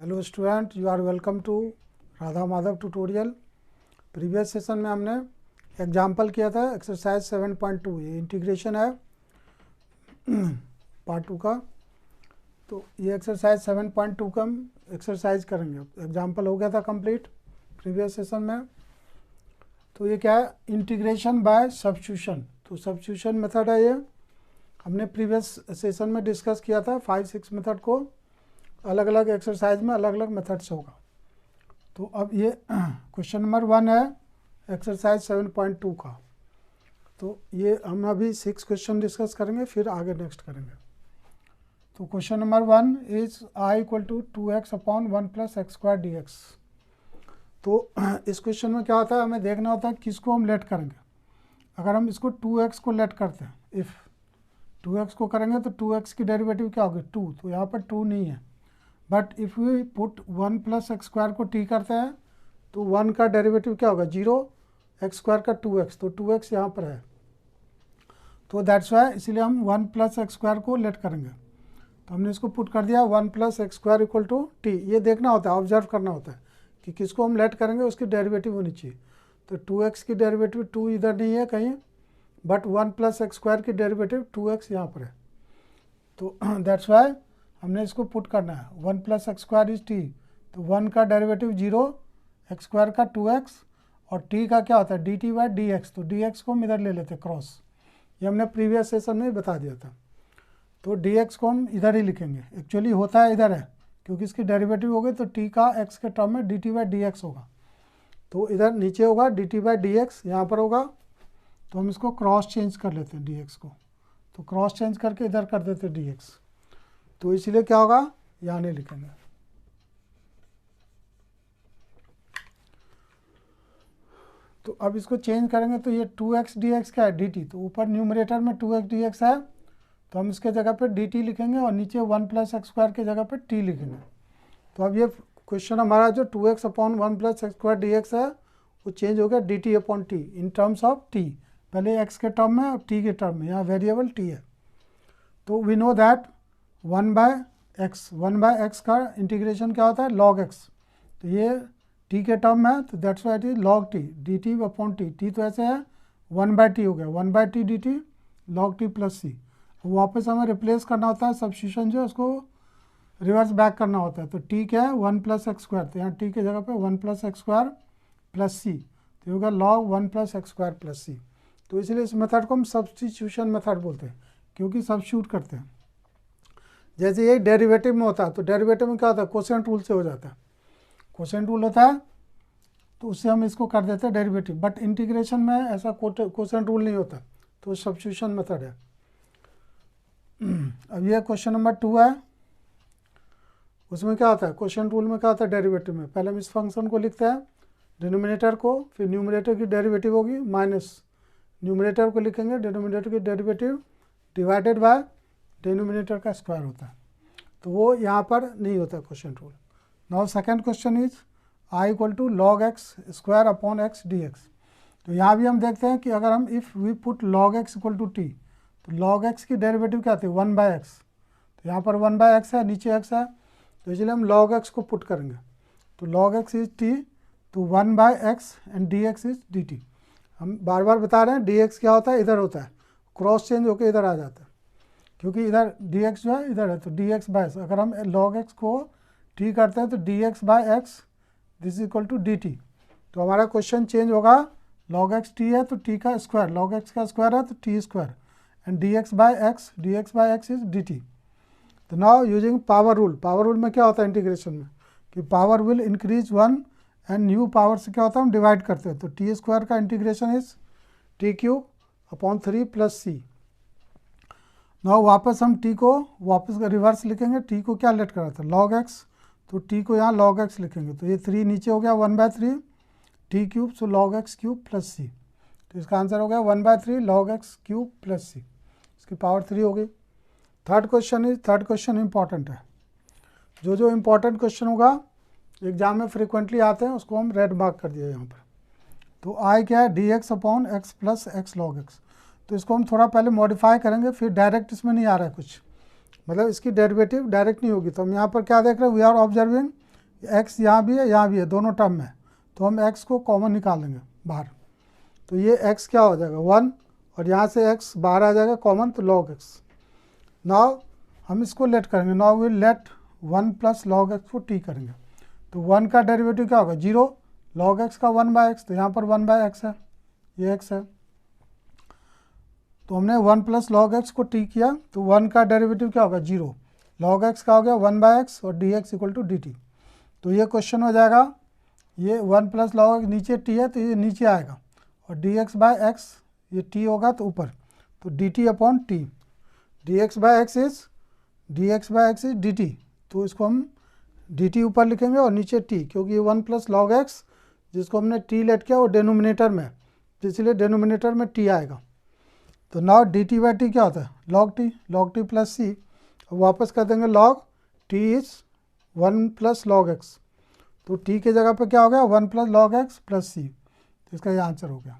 Hello student, you are welcome to Radha Madhav tutorial. Previous session में हमने example किया था एक्सरसाइज 7.2। ये इंटीग्रेशन है पार्ट 2 का। तो ये एक्सरसाइज 7.2 का हम एक्सरसाइज करेंगे। एग्जाम्पल हो गया था कंप्लीट प्रीवियस सेशन में। तो ये क्या है, इंटीग्रेशन बाय सब्स्टिट्यूशन। तो सब्स्टिट्यूशन मेथड है ये। हमने प्रीवियस सेशन में डिस्कस किया था 5-6 मेथड को। अलग अलग एक्सरसाइज में अलग अलग मेथड्स होगा। तो अब ये क्वेश्चन नंबर 1 है एक्सरसाइज 7.2 का। तो ये हम अभी 6 क्वेश्चन डिस्कस करेंगे, फिर आगे नेक्स्ट करेंगे। तो question number 1 is I equal to 2x upon 1 plus x square d x. तो इस क्वेश्चन में क्या होता है, हमें देखना होता है किसको हम लेट करेंगे। अगर हम इसको 2x को लेट करते हैं, इफ़ 2x को करेंगे तो 2x की डेरिवेटिव क्या होगी 2। तो यहाँ पर 2 नहीं है, but if we put 1 plus x square को टी करते हैं तो 1 का डेरिवेटिव क्या होगा 0, एक्स स्क्वायर का 2x, तो 2x यहाँ पर है। तो दैट्स वाई इसलिए हम 1 प्लस एक्स स्क्वायर को लेट करेंगे। तो हमने इसको पुट कर दिया 1 plus x square equal to T. ये देखना होता है, ऑब्जर्व करना होता है कि किसको हम लेट करेंगे उसकी डेरिवेटिव होनी चाहिए। तो 2x की डेरिवेटिव 2 इधर नहीं है कहीं, बट 1 प्लस एक्स स्क्वायर की डेरिवेटिव 2x यहाँ पर है। तो दैट्स वाई हमने इसको पुट करना है 1 plus x square is T. तो 1 का डेरिवेटिव 0, एक्स स्क्वायर का 2x, और t का क्या होता है dt बाई डी एक्स। तो dx को हम इधर ले लेते हैं क्रॉस। ये हमने प्रीवियस सेशन में बता दिया था। तो dx को हम इधर ही लिखेंगे। एक्चुअली होता है इधर है, क्योंकि इसकी डेरिवेटिव हो गई तो t का x के टर्म में dt बाई डी एक्स होगा। तो इधर नीचे होगा dt बाई डी एक्स, यहाँ पर होगा। तो हम इसको क्रॉस चेंज कर लेते हैं dx को। तो क्रॉस चेंज करके इधर कर देते हैं dx। तो इसलिए क्या होगा, यहाँ नहीं लिखेंगे। तो अब इसको चेंज करेंगे तो ये 2x dx क्या है dt। तो ऊपर न्यूमरेटर में 2x dx है, तो हम इसके जगह पे dt लिखेंगे, और नीचे 1 प्लस एक्स स्क्वायर के जगह पे t लिखेंगे। तो अब ये क्वेश्चन हमारा जो 2x upon 1 plus x square dx है वो चेंज हो गया dt upon t in terms of t। पहले x के टर्म में और t के टर्म में, यहाँ वेरिएबल t है। तो we know that 1 by x का इंटीग्रेशन क्या होता है log x। तो ये t के टर्म है, तो that's why it is log t dt upon t। t तो ऐसे है 1 बाय टी हो गया, 1 by T dt log t plus c। वापस हमें रिप्लेस करना होता है, सब्स्टिट्यूशन जो है उसको रिवर्स बैक करना होता है। तो t क्या है 1 प्लस एक्स स्क्वायर, तो यहाँ t की जगह पे 1 plus x square plus c, तो होगा log 1 plus x square plus c। तो इसलिए इस मेथड को हम सब्स्टिट्यूशन मेथड बोलते हैं, क्योंकि सब्स्टिट्यूट करते हैं। जैसे ये डेरिवेटिव में होता है, तो डेरिवेटिव में क्या होता है कोसेंट रूल से हो जाता है। कोसेंट रूल होता है तो उससे हम इसको कर देते हैं डेरिवेटिव, बट इंटीग्रेशन में ऐसा कोसेंट रूल नहीं होता, तो सब्स्टिट्यूशन मेथड है। अब ये क्वेश्चन नंबर 2 है। उसमें क्या होता है कोसेंट रूल में क्या होता है डेरिवेटिव में, पहले हम इस फंक्शन को लिखते हैं डिनोमिनेटर को, फिर न्यूमरेटर की डेरिवेटिव होगी माइनस न्यूमरेटर को लिखेंगे डिनोमिनेटर की डेरिवेटिव डिवाइडेड बाय डिनोमिनेटर का स्क्वायर होता है। तो वो यहाँ पर नहीं होता question rule. Now second question is I equal to log x square upon x d x. तो यहाँ भी हम देखते हैं कि अगर हम if we put log x equal to T, तो लॉग एक्स की डेरिवेटिव क्या आती है 1 बाय एक्स। तो यहाँ पर 1 बाय एक्स है, नीचे एक्स है, तो इसलिए हम लॉग एक्स को पुट करेंगे। तो लॉग एक्स इज टी, तो 1 by x and d x is d T. हम बार बार बता रहे हैं डी एक्स क्या होता है इधर होता है, क्रॉस चेंज होकर इधर आ जाता है, क्योंकि इधर dx जो है इधर है। तो dx बाय एक्स, अगर हम log x को t करते हैं तो dx by x this equal to dt। तो हमारा क्वेश्चन चेंज होगा, log x t है तो t का स्क्वायर, log x का स्क्वायर है तो t square, and dx by x is dt। तो now using power rule, power rule में क्या होता है इंटीग्रेशन में कि power will increase 1 and new power से क्या होता है हम डिवाइड करते हैं। तो टी स्क्वायर का integration is T cube upon 3 plus C. Now वापस हम t को वापस रिवर्स लिखेंगे, t को क्या लेट करा था log x, तो t को यहाँ log x लिखेंगे। तो ये 3 नीचे हो गया 1 by 3 t cube, so log x cube plus c। तो इसका आंसर हो गया 1 by 3 log x cube plus c, इसकी पावर 3 हो गई। थर्ड क्वेश्चन इंपॉर्टेंट है। जो इंपॉर्टेंट क्वेश्चन होगा एग्जाम में फ्रिक्वेंटली आते हैं उसको हम रेड मार्क कर दिया यहाँ पर। तो आई क्या है D x upon x plus x log x. तो इसको हम थोड़ा पहले मॉडिफाई करेंगे, फिर डायरेक्ट इसमें नहीं आ रहा है कुछ, मतलब इसकी डेरिवेटिव डायरेक्ट नहीं होगी। तो हम यहाँ पर क्या देख रहे हैं, वी आर ऑब्जर्विंग एक्स यहाँ भी है यहाँ भी है, दोनों टर्म में, तो हम एक्स को कॉमन निकालेंगे बाहर। तो ये एक्स क्या हो जाएगा 1, और यहाँ से एक्स बाहर आ जाएगा कॉमन, तो लॉग एक्स। नाउ हम इसको लेट करेंगे, now will let 1 plus log x को टी करेंगे। तो 1 का डेरिवेटिव क्या होगा 0, लॉग एक्स का 1/x, तो यहाँ पर 1/x है, ये x है। तो हमने 1 प्लस लॉग एक्स को टी किया, तो 1 का डेरिवेटिव क्या होगा 0, लॉग एक्स का हो गया 1/x और dx इक्वल टू dt। तो ये क्वेश्चन हो जाएगा, ये 1 प्लस लॉग एक्स नीचे t है तो ये नीचे आएगा, और dx/x ये t होगा तो ऊपर, तो dt upon t, dx/x is dt, तो इसको हम dt ऊपर लिखेंगे और नीचे t, क्योंकि ये 1 प्लस लॉग एक्स जिसको हमने t लेट किया वो डेनोमिनेटर में, इसलिए डेनोमिनेटर में t आएगा। तो नाउ dt/t क्या होता है log t प्लस c, वापस कर देंगे log t is 1 plus log x, तो t के जगह पे क्या हो गया 1 plus log x plus c, तो इसका ये आंसर हो गया।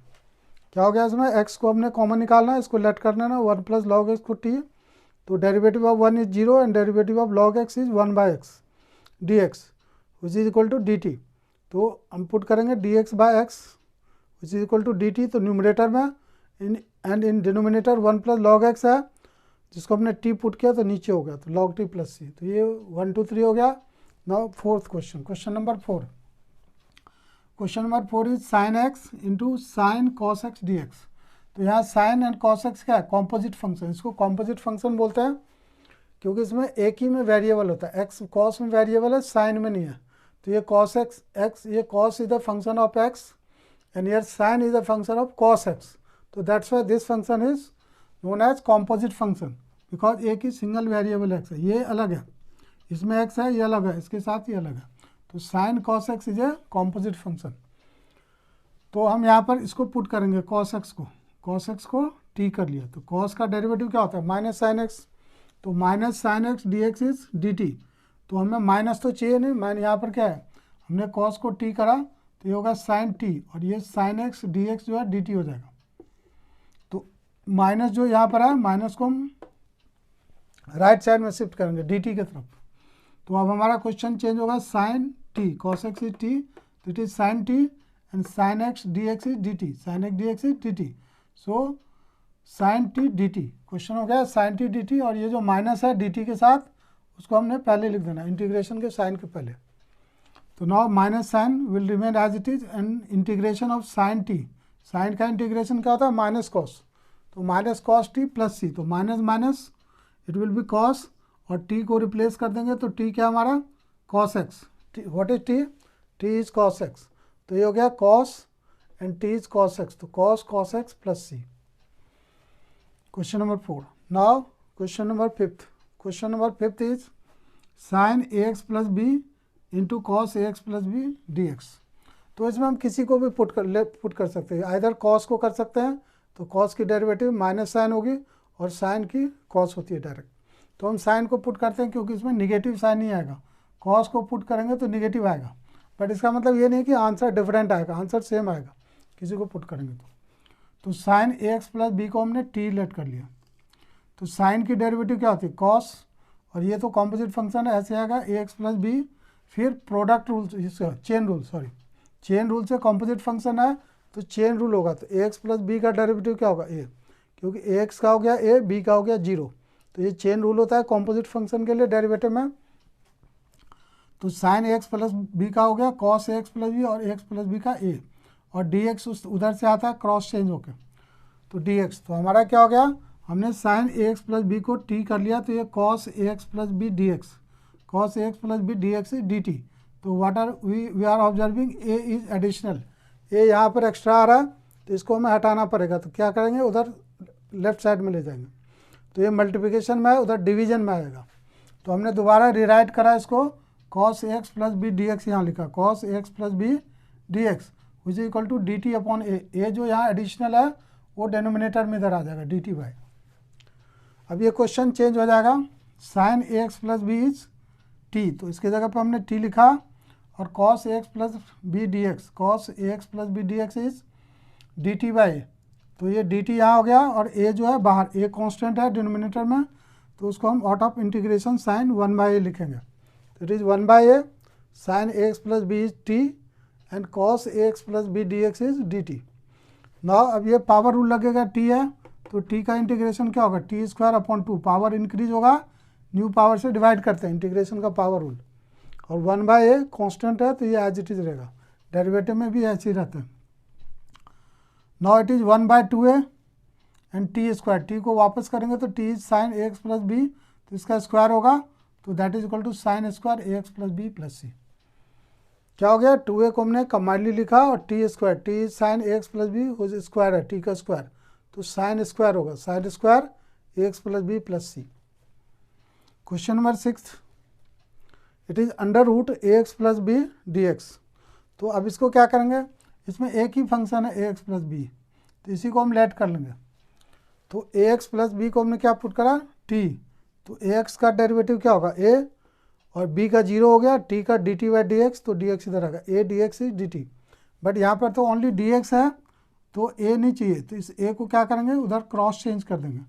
क्या हो गया इसमें, x को हमने कॉमन निकालना है, इसको लेट करना है ना 1 प्लस लॉग एक्स को t, तो derivative of 1 is 0 and derivative of log x is 1/x dx which is equal to dt। तो हम पुट करेंगे dx/x which is equal to dt, तो न्यूमरेटर में in denominator 1 plus log x है जिसको हमने t पुट किया तो नीचे हो गया, तो log t प्लस c, तो ये 1 2 3 हो गया। Now fourth question, question number 4। Question number 4 is sine x into sine cos x d x. तो यहाँ साइन एंड कॉस एक्स क्या है, कॉम्पोजिट फंक्शन, इसको कॉम्पोजिट फंक्शन बोलते हैं क्योंकि इसमें एक ही में वेरिएबल होता है, एक्स कॉस में वेरिएबल है, साइन में नहीं है। तो ये कॉस एक्स ये cos is the function of x and your sine is the function of cos x, तो that's why this function is known as composite function, because एक ही सिंगल वेरिएबल एक्स है, ये अलग है, इसमें एक्स है, ये अलग है, इसके साथ ये अलग है, तो sine cos x is a composite function. तो हम यहाँ पर इसको पुट करेंगे कॉस एक्स को टी कर लिया, तो कॉस का डेरिवेटिव क्या होता है माइनस साइन एक्स, तो minus sign x d x is d t, तो हमें माइनस तो चाहिए नहीं, मैंने यहाँ पर क्या है हमने कॉस को टी करा तो ये होगा साइन टी, और ये साइन एक्स डी एक्स जो है डी टी हो जाएगा। तो माइनस जो यहाँ पर है माइनस को हम राइट साइड में शिफ्ट करेंगे डी टी की तरफ, तो अब हमारा क्वेश्चन चेंज होगा sine t cos x is T, तो it is sine t and sine x d x is d t, sine x d x is d t, so sine t d t, question हो गया sign t d T, और ये जो minus है D T के साथ उसको हमने पहले लिख देना इंटीग्रेशन के साइन के पहले। तो now minus sine will remain as it is and integration of sine T, sine का इंटीग्रेशन क्या होता है माइनस कॉस, तो minus cos T plus C, तो minus minus it will be cos, और टी को रिप्लेस कर देंगे तो टी क्या हमारा cos x, what is T, T is cos x, तो ये हो गया cos and T is cos x, तो cos x plus C. Question number 4। Now question number 5th, question number 5th is sine a x plus b into cos a x plus b d x. तो इसमें हम किसी को भी put कर सकते हैं, आइदर कॉस को कर सकते हैं, तो कॉस की डेरिवेटिव माइनस साइन होगी और साइन की कॉस होती है डायरेक्ट, तो हम साइन को पुट करते हैं क्योंकि इसमें निगेटिव साइन नहीं आएगा, कॉस को पुट करेंगे तो निगेटिव आएगा, बट इसका मतलब ये नहीं कि आंसर डिफरेंट आएगा, आंसर सेम आएगा किसी को पुट करेंगे तो sign a x plus b को हमने टी लेट कर लिया, तो साइन की डेरिवेटिव क्या होती है कॉस, और ये तो कॉम्पोजिट फंक्शन है, ऐसे आएगा ए एक्स प्लस बी, फिर प्रोडक्ट रूल चेन रूल से कॉम्पोजिट फंक्शन है तो चेन रूल होगा, तो ए एक्स प्लस बी का डेरिवेटिव क्या होगा ए, क्योंकि ए एक्स का हो गया ए, बी का हो गया 0, तो ये चेन रूल होता है कॉम्पोजिट फंक्शन के लिए डेरिवेटिव में। तो sign a x plus B का हो गया cos a x plus B और ए एक्स प्लस बी का ए, और डी एक्स उधर से आता है क्रॉस चेंज होकर, तो डी एक्स, तो हमारा क्या हो गया हमने sine a x plus b को टी कर लिया, तो ये cos a x plus b d x, cos a x plus b d x d t. तो what are we are observing a is additional, a यहाँ पर extra आ रहा है तो इसको हमें हटाना पड़ेगा, तो क्या करेंगे उधर लेफ्ट साइड में ले जाएंगे, तो ये मल्टीप्लिकेशन में है उधर डिवीजन में आएगा, तो हमने दोबारा रिराइट करा इसको cos a x plus b d x, यहाँ लिखा cos a x plus b d x which is equal to d t upon a जो यहाँ एडिशनल है वो डेनोमिनेटर में इधर आ जाएगा डी टी बाई। अब ये क्वेश्चन चेंज हो जाएगा, sine a x plus b is T, तो इसके जगह पर हमने टी लिखा, और cos a x plus b d x, cos a x plus b d x is d T by, तो ये डी टी यहाँ हो गया, और ए जो है बाहर, ए कॉन्स्टेंट है डिनोमिनेटर में, तो उसको हम out of integration sign 1/a लिखेंगे, तो it is 1/a sine a x plus b is T and cos a x plus b d x is d T. Now अब ये पावर रूल लगेगा, टी है तो टी का integration क्या होगा, T square upon 2, power increase होगा new power से डिवाइड करते हैं, इंटीग्रेशन का पावर रूल। और 1/a कांस्टेंट है तो ये एज इट इज रहेगा, डेरिवेटिव में भी ऐसे ही रहते हैं। Now it is 1/2a and t square, t को वापस करेंगे तो t is sine a x plus b, तो इसका स्क्वायर होगा तो that is equal to sine square a x plus b plus c. क्या हो गया, 2a को हमने कंबाइनली लिखा और t square, t is sine a x plus b square है, टी का स्क्वायर तो साइन स्क्वायर होगा, sine square a x plus b plus C. Question number 6, it is under root a x plus b d x. तो अब इसको क्या करेंगे, इसमें एक ही फंक्शन है ए एक्स प्लस बी, तो इसी को हम लेट कर लेंगे। तो ए एक्स प्लस बी को हमने क्या पुट करा, टी, तो ए एक्स का डेरिवेटिव क्या होगा ए, और b का 0 हो गया, t का D T by D x, तो डी एक्स इधर आएगा, a D x is d T. But यहाँ पर तो ओनली डी एक्स है तो a नहीं चाहिए, तो इस a को क्या करेंगे उधर क्रॉस चेंज कर देंगे,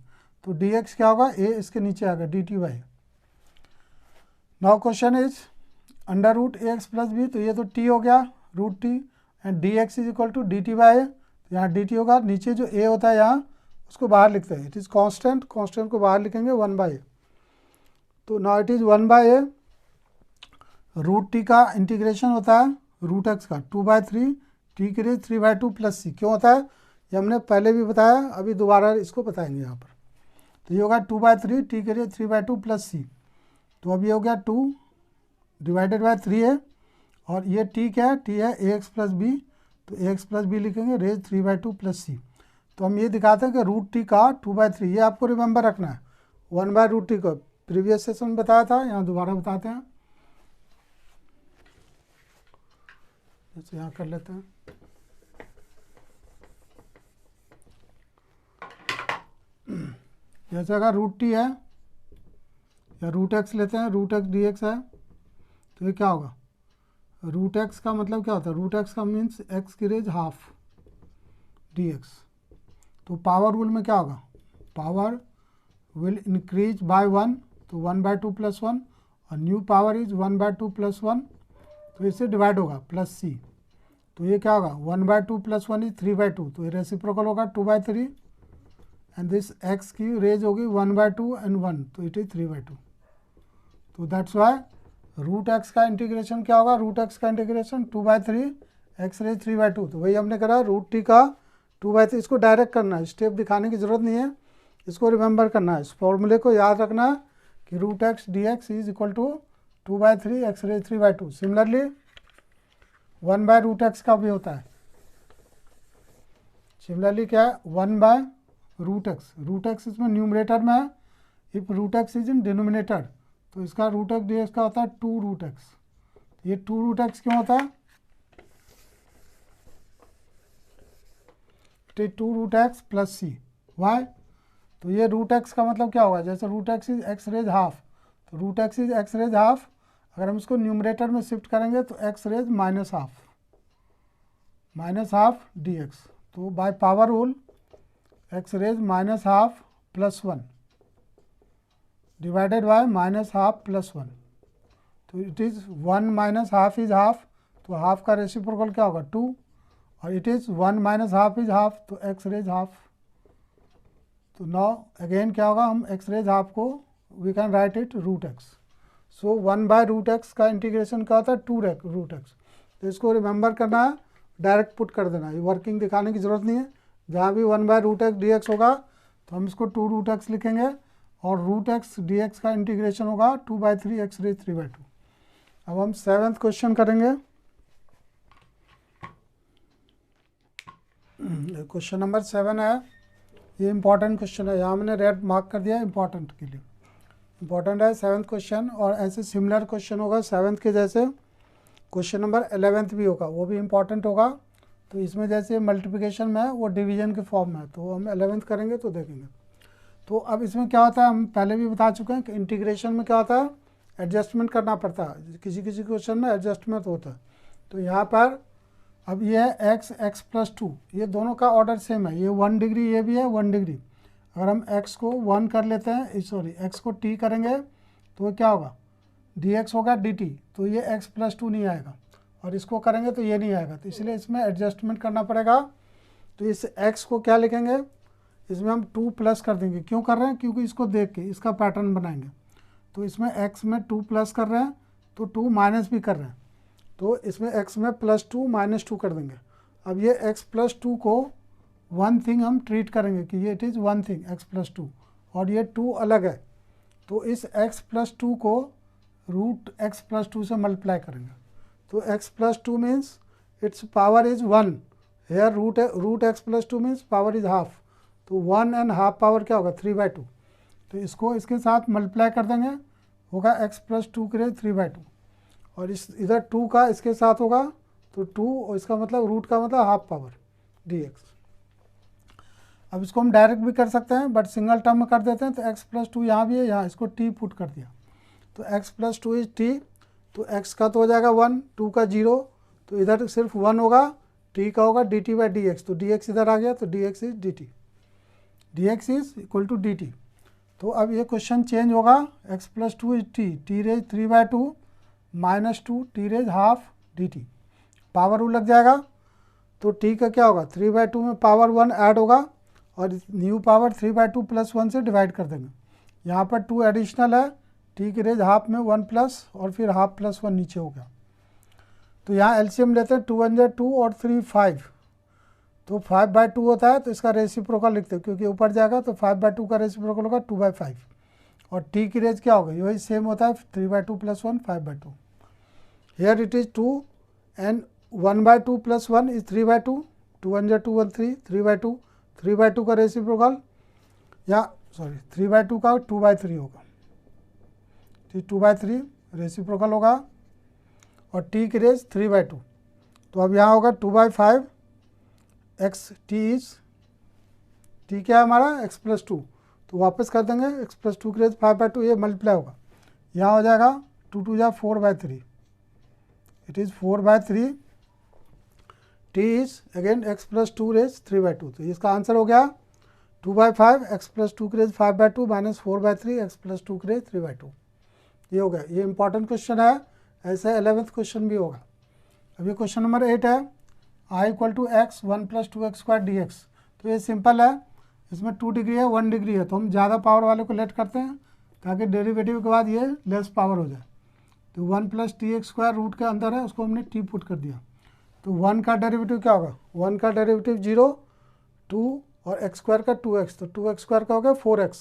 तो डी एक्स क्या होगा, a इसके नीचे आएगा d T by. Now question is under root a x plus b, तो ये तो t हो गया root t and d x is equal to d T by a, तो यहाँ डी टी होगा, नीचे जो a होता है यहाँ उसको बाहर लिखते हैं, इट इज़ कॉन्स्टेंट, कॉन्स्टेंट को बाहर लिखेंगे 1/a। तो now it is 1/a, root T का इंटीग्रेशन होता है रूट एक्स का 2/3, टी के लिए 3/2 प्लस सी। क्यों होता है ये हमने पहले भी बताया, अभी दोबारा इसको बताएंगे यहाँ पर। तो ये होगा 2/3, टी के लिए 3/2 प्लस सी, तो अब ये हो गया 2 डिवाइडेड बाय 3 है, और ये टी क्या है, टी है ए एक्स प्लस बी, तो ए एक्स प्लस बी लिखेंगे रेज 3/2 प्लस सी। तो हम ये दिखाते हैं कि रूट टी का 2/3, ये आपको रिमेंबर रखना है, 1/√t को प्रीवियस सेशन में बताया था, यहाँ दोबारा बताते हैं। जैसे यहाँ कर लेते हैं, जैसे अगर रूट टी है या रूट एक्स लेते हैं, रूट एक्स डी एक्स है, तो ये क्या होगा, रूट एक्स का मतलब क्या होता है, रूट एक्स का मीन्स एक्स की रेज हाफ डी एक्स। तो पावर रूल में क्या होगा, पावर विल इंक्रीज बाय 1, तो 1/2 प्लस 1, और न्यू पावर इज 1/2 प्लस 1, तो इससे डिवाइड होगा प्लस सी, तो ये क्या होगा 1/2 प्लस 1 इज 3/2, तो ये रेसिप्रोकल होगा 2/3, एंड दिस एक्स की रेज होगी 1/2 एंड 1, तो इट इज 3/2। तो दैट्स वाई रूट एक्स का इंटीग्रेशन क्या होगा, रूट एक्स का इंटीग्रेशन 2/3 एक्स रेज 3/2, तो वही हमने करा रूट टी का 2/3, इसको डायरेक्ट करना है, स्टेप दिखाने की ज़रूरत नहीं है, इसको रिमेंबर करना है, इस फॉर्मूले को याद रखना है कि root x d x is equal to 2/3 x raise 3/2। Similarly 1/√x का भी होता है, सिमिलरली क्या है 1/√x, रूट एक्स इसमें न्यूमरेटर में है, if root x is in denominator, तो इसका रूट एक्स डी एक्स का होता है 2√x। ये 2√x क्यों होता है, 2√x प्लस सी, वाई, तो ये रूट एक्स का मतलब क्या होगा, जैसे root x is x raise half, तो root x is x raise half, अगर हम इसको न्यूमरेटर में शिफ्ट करेंगे तो x raise minus half d x, तो by power rule x raise minus half plus 1 divided by minus half plus 1, तो it is 1 minus half is half, तो half का रेसिप्रोकल क्या होगा 2, और it is 1 minus half is half, तो x raise half. तो now again क्या होगा, हम एक्स रेज हाफ को we can write it root x, so 1/√x का इंटीग्रेशन क्या होता है 2√x, तो इसको रिमेंबर करना है, डायरेक्ट पुट कर देना, ये वर्किंग दिखाने की ज़रूरत नहीं है, जहाँ भी 1/√x dx होगा तो हम इसको 2√x लिखेंगे, और √x dx का इंटीग्रेशन होगा 2/3 एक्स रेज 3/2। अब हम 7th क्वेश्चन करेंगे, क्वेश्चन नंबर 7 है, ये इंपॉर्टेंट क्वेश्चन है, यहाँ मैंने रेड मार्क कर दिया इंपॉर्टेंट के लिए, इंपॉर्टेंट है 7th क्वेश्चन, और ऐसे सिमिलर क्वेश्चन होगा 7th के जैसे क्वेश्चन नंबर 11th भी होगा, वो भी इंपॉर्टेंट होगा। तो इसमें जैसे मल्टीप्लिकेशन में है वो डिवीजन के फॉर्म में है, तो हम 11th करेंगे तो देखेंगे। तो अब इसमें क्या होता है, हम पहले भी बता चुके हैं कि इंटीग्रेशन में क्या होता है, एडजस्टमेंट करना पड़ता है, किसी किसी क्वेश्चन में एडजस्टमेंट होता है। तो यहाँ पर अब ये है x प्लस 2, ये दोनों का ऑर्डर सेम है, ये 1 डिग्री, ये भी है 1 डिग्री। अगर हम x को 1 कर लेते हैं, सॉरी x को t करेंगे तो क्या होगा dx होगा dt, तो ये x प्लस 2 नहीं आएगा, और इसको करेंगे तो ये नहीं आएगा, तो इसलिए इसमें एडजस्टमेंट करना पड़ेगा। तो इस x को क्या लिखेंगे, इसमें हम 2 प्लस कर देंगे। क्यों कर रहे हैं, क्योंकि इसको देख के इसका पैटर्न बनाएंगे। तो इसमें x में 2 प्लस कर रहे हैं तो 2 माइनस भी कर रहे हैं, तो इसमें x में +2 -2 कर देंगे। अब ये x प्लस 2 को वन थिंग हम ट्रीट करेंगे कि ये it is one thing x plus 2, और ये 2 अलग है, तो इस x प्लस 2 को रूट x प्लस 2 से मल्टीप्लाई करेंगे। तो x plus 2 means its power is 1, here root x plus 2 means power is half, तो 1 एंड हाफ पावर क्या होगा 3/2, तो इसको इसके साथ मल्टीप्लाई कर देंगे, होगा x प्लस 2 के लिए 3/2, और इस इधर 2 का इसके साथ होगा तो 2, और इसका मतलब रूट का मतलब हाफ पावर dx। अब इसको हम डायरेक्ट भी कर सकते हैं, बट सिंगल टर्म में कर देते हैं। तो x प्लस 2 यहाँ भी है, यहाँ इसको t पुट कर दिया, तो x प्लस 2 इज t, तो x का तो हो जाएगा 1, 2 का 0, तो इधर सिर्फ 1 होगा, t का होगा dt/dx, तो dx इधर आ गया, तो dx is dt, dx is equal to dt। तो अब ये क्वेश्चन चेंज होगा, x plus 2 is t raise 3/2 -2 t raise half dt, power rule लग जाएगा, तो t का क्या होगा 3/2 में पावर 1 ऐड होगा, और न्यू पावर 3/2 + 1 से डिवाइड कर देंगे। यहाँ पर 2 एडिशनल है, t की रेज हाफ में 1 प्लस, और फिर हाफ प्लस 1 नीचे हो गया। तो यहाँ एलसीएम लेते हैं, 2 1 2 और 3 5, तो 5/2 होता है, तो इसका रेसिप्रोकल लिखते हैं, क्योंकि ऊपर जाएगा तो 5/2 का रेसिप्रोकल होगा 2/5, और t की रेज क्या होगा, यही सेम होता है 3/2 + 1 5/2। Here it is 2 and 1/2 + 1 is 3/2, 2 1 2 1 3, 3/2, 3/2 का रेसिप्रोकल, या सॉरी 3/2 का 2/3 होगा, 2/3 रेसिप्रोकल होगा, और t की रेज 3/2, तो अब यहाँ होगा 2/5 x t इज t क्या है हमारा x प्लस 2, तो वापस कर देंगे x प्लस 2 की रेज 5/2, ये मल्टीप्लाई होगा, यहाँ हो जाएगा 2 2 जा 4/3, it is 4/3, t is again x plus 2 raise 3/2, तो इसका आंसर हो गया 2/5 x प्लस 2 की रेज 5/2 - 4/3 x प्लस 2 की रेज 3/2, ये हो गया। ये इंपॉर्टेंट क्वेश्चन है, ऐसे 11th क्वेश्चन भी होगा। अभी क्वेश्चन नंबर 8 है, i = x 1 + 2x² dx, तो ये सिंपल है, इसमें 2 डिग्री है 1 डिग्री है, तो हम ज़्यादा पावर वाले को लेट करते हैं ताकि डेरिवेटिव के बाद ये लेस पावर हो जाए। तो 1 + tx² रूट के अंदर है, उसको हमने t पुट कर दिया, तो 1 का डेरिवेटिव क्या होगा, 1 का डेरिवेटिव 0, 2 और x² का 2x, तो 2x² का हो गया 4x,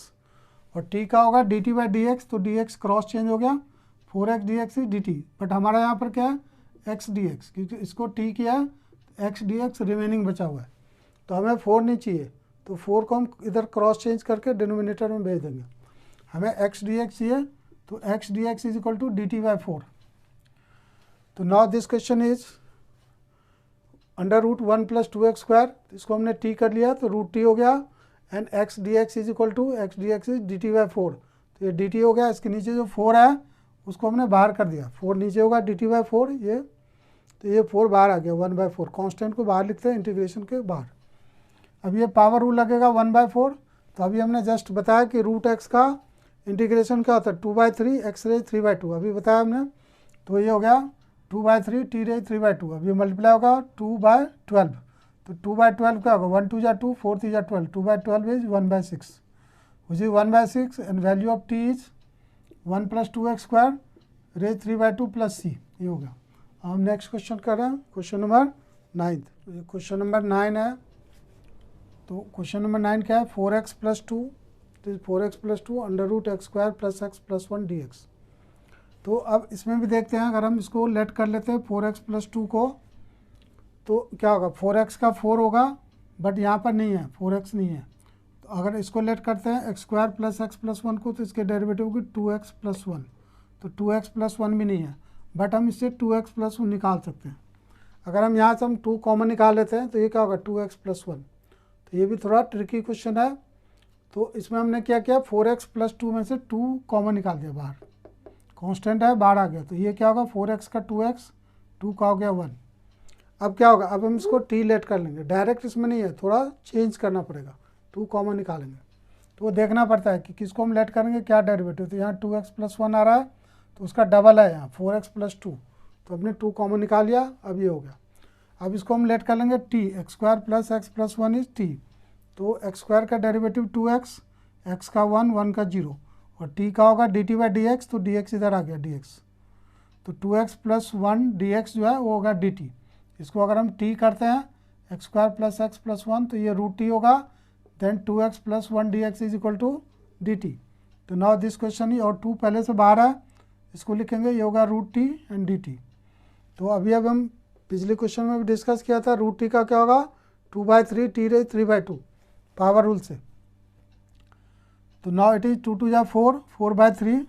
और t का होगा dt/dx, तो dx क्रॉस चेंज हो गया, 4x dx is dt, but हमारा यहाँ पर क्या है x dx, क्योंकि इसको t किया है, x dx रिमेनिंग बचा हुआ है, तो हमें 4 नहीं चाहिए, तो 4 को हम इधर क्रॉस चेंज करके डिनोमिनेटर में भेज देंगे। हमें x dx चाहिए, तो x dx is equal to dt/4। तो now this question is √1 + 2x², इसको हमने t कर लिया, तो √t हो गया, and x dx is equal to x dx is dt/4, तो ये dt हो गया, इसके नीचे जो 4 है उसको हमने बाहर कर दिया, 4 नीचे होगा dt/4, ये तो ये 4 बाहर आ गया, 1/4, कांस्टेंट को बाहर लिखते हैं इंटीग्रेशन के बाहर। अब ये पावर रूल लगेगा 1/4, तो अभी हमने जस्ट बताया कि √x का इंटीग्रेशन क्या होता है 2/3 x रेज 3/2, अभी बताया हमने, तो ये हो गया 2/3 t रेज 3/2, अब ये मल्टीप्लाई होगा 2/12, तो 2/12 क्या होगा, 1 2 जा 2, 4 3 जा 12, 2/12 is 1/6, which is 1/6, and value of t is 1 + 2x² raise 3/2 + c, ये हो गया। हम नेक्स्ट क्वेश्चन कर रहे हैं, क्वेश्चन नंबर 9, ये क्वेश्चन नंबर 9 है। तो क्वेश्चन नंबर 9 क्या है, 4x + 2, तो 4x + 2 √x² + x + 1 dx। तो अब इसमें भी देखते हैं, अगर हम इसको लेट कर लेते हैं 4x + 2 को, तो क्या होगा 4x का 4 होगा, बट यहाँ पर नहीं है, 4x नहीं है, तो अगर इसको लेट करते हैं x² + x + 1 को, तो इसके डेरिवेटिव होगी 2x + 1, तो 2x + 1 भी नहीं है, बट हम इससे 2x + 1 निकाल सकते हैं। अगर हम यहाँ से हम 2 कॉमन निकाल लेते हैं, तो ये क्या होगा 2x + 1, तो ये भी थोड़ा ट्रिकी क्वेश्चन है। तो इसमें हमने क्या किया, 4x + 2 में से 2 कॉमन निकाल दिया बाहर, कांस्टेंट है बाहर आ गया, तो ये क्या होगा 4x का 2x, 2 का हो गया 1। अब क्या होगा, अब हम इसको t लेट कर लेंगे, डायरेक्ट इसमें नहीं है, थोड़ा चेंज करना पड़ेगा, 2 कॉमन निकालेंगे, तो वो देखना पड़ता है कि किसको हम लेट करेंगे क्या डेरिवेटिव, तो यहाँ 2x + 1 आ रहा है, तो उसका डबल है यहाँ 4x + 2, तो हमने 2 कॉमन निकाल लिया, अब ये हो गया। अब इसको हम लेट कर लेंगे t, x² + x + 1 is t, तो x² का डेरिवेटिव 2x, x का 1, 1 का 0, और t का होगा dt/dx, तो dx इधर आ गया dx, तो 2x + 1 dx जो है वो होगा dt। इसको अगर हम t करते हैं x² + x + 1, तो ये √t होगा, then 2x + 1 dx is equal to dt। तो नाउ दिस क्वेश्चन ही, और 2 पहले से बाहर है, इसको लिखेंगे, ये होगा √t एंड dt। तो अभी अब हम पिछले क्वेश्चन में भी डिस्कस किया था, √t का क्या होगा 2/3 t 3/2 पावर रूल से। तो नाउ इट इज 2 × 2 = 4, 4/3,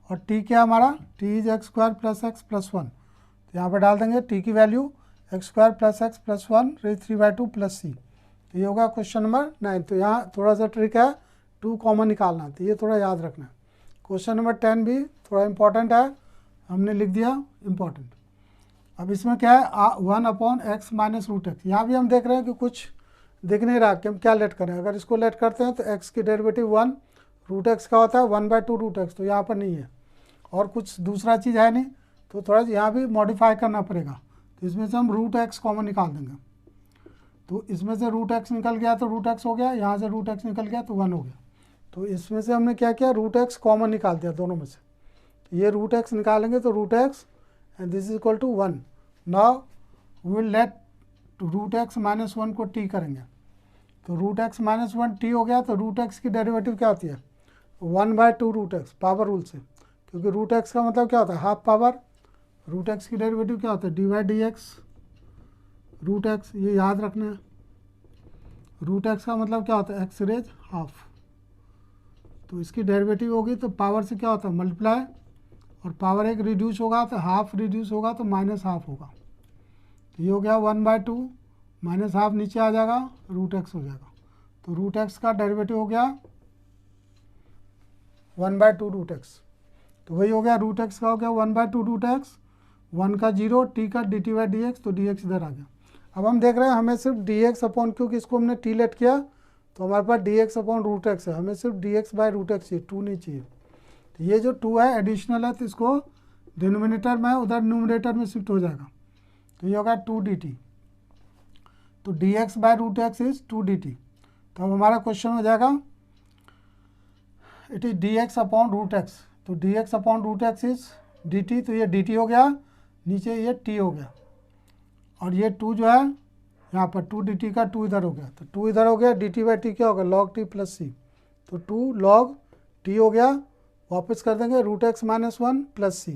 और t क्या हमारा, t इज x² + x + 1, तो यहाँ पर डाल देंगे t की वैल्यू x² + x + 1 3/2 + c। तो ये होगा क्वेश्चन नंबर 9। तो यहाँ थोड़ा सा ट्रिक है, 2 कॉमन निकालना, तो ये थोड़ा याद रखना है। क्वेश्चन नंबर 10 भी थोड़ा इंपॉर्टेंट है, हमने लिख दिया इम्पॉर्टेंट। अब इसमें क्या है 1/x - √x, यहाँ भी हम देख रहे हैं कि कुछ दिख नहीं रहा कि हम क्या लेट करें। अगर इसको लेट करते हैं तो x की डेरिवेटिव 1, √x का होता है 1/2 √x, तो यहाँ पर नहीं है, और कुछ दूसरा चीज़ है नहीं, तो थोड़ा यहाँ भी मॉडिफाई करना पड़ेगा। तो इसमें से हम √x कॉमन निकाल देंगे, तो इसमें से √x निकल गया तो √x हो गया, यहाँ से √x निकल गया तो 1 हो गया। तो इसमें से हमने क्या किया, √x कॉमन निकाल दिया दोनों में से, तो ये √x निकालेंगे तो √x and this is equal to 1। Now we will let √x - 1 को t करेंगे, तो √x - 1 t हो गया, तो √x की डेरिवेटिव क्या होती है 1/2 √x पावर रूल से, क्योंकि √x का मतलब क्या होता है हाफ पावर, √x की डेरिवेटिव क्या होता है d/dx √x, ये याद रखना है। √x का मतलब क्या होता है x⁻² हाफ, तो इसकी डेरिवेटिव होगी तो पावर से क्या होता है मल्टीप्लाई, और पावर 1 रिड्यूस होगा तो हाफ रिड्यूस होगा तो -½ होगा, तो ये हो गया 1/2, -½ नीचे आ जाएगा, √x हो जाएगा, तो √x का डेरिवेटिव हो गया 1/2 √x, तो वही हो गया √x का हो गया 1/2 √x, 1 का 0, t का dt/dx, तो dx इधर आ गया। अब हम देख रहे हैं हमें सिर्फ dx/, क्योंकि इसको हमने t लेट किया तो हमारे पास dx/√x है, हमें सिर्फ dx/√x चाहिए, 2 नहीं चाहिए। तो ये जो 2 है एडिशनल है, तो इसको डिनोमिनेटर में उधर न्यूमरेटर में शिफ्ट हो जाएगा, तो ये होगा 2 dt, तो dx/√x इज 2 dt। तो अब हमारा क्वेश्चन हो जाएगा इट इज dx/√x, तो dx/√x इज dt, तो ये dt हो गया, नीचे ये t हो गया, और ये 2 जो है यहाँ पर 2 dt का 2 इधर हो गया, तो 2 इधर हो गया, dt/t क्या होगा log t + c, तो 2 log t हो गया, वापस कर देंगे √x - 1 + c,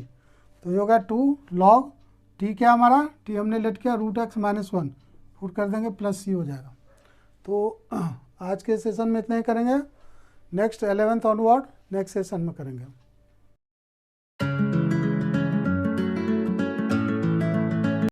तो ये होगा 2 log t क्या हमारा t हमने लेट किया √x - 1, फिर कर देंगे +c हो जाएगा। तो आज के सेशन में इतना ही करेंगे, next 11th onward next session में करेंगे।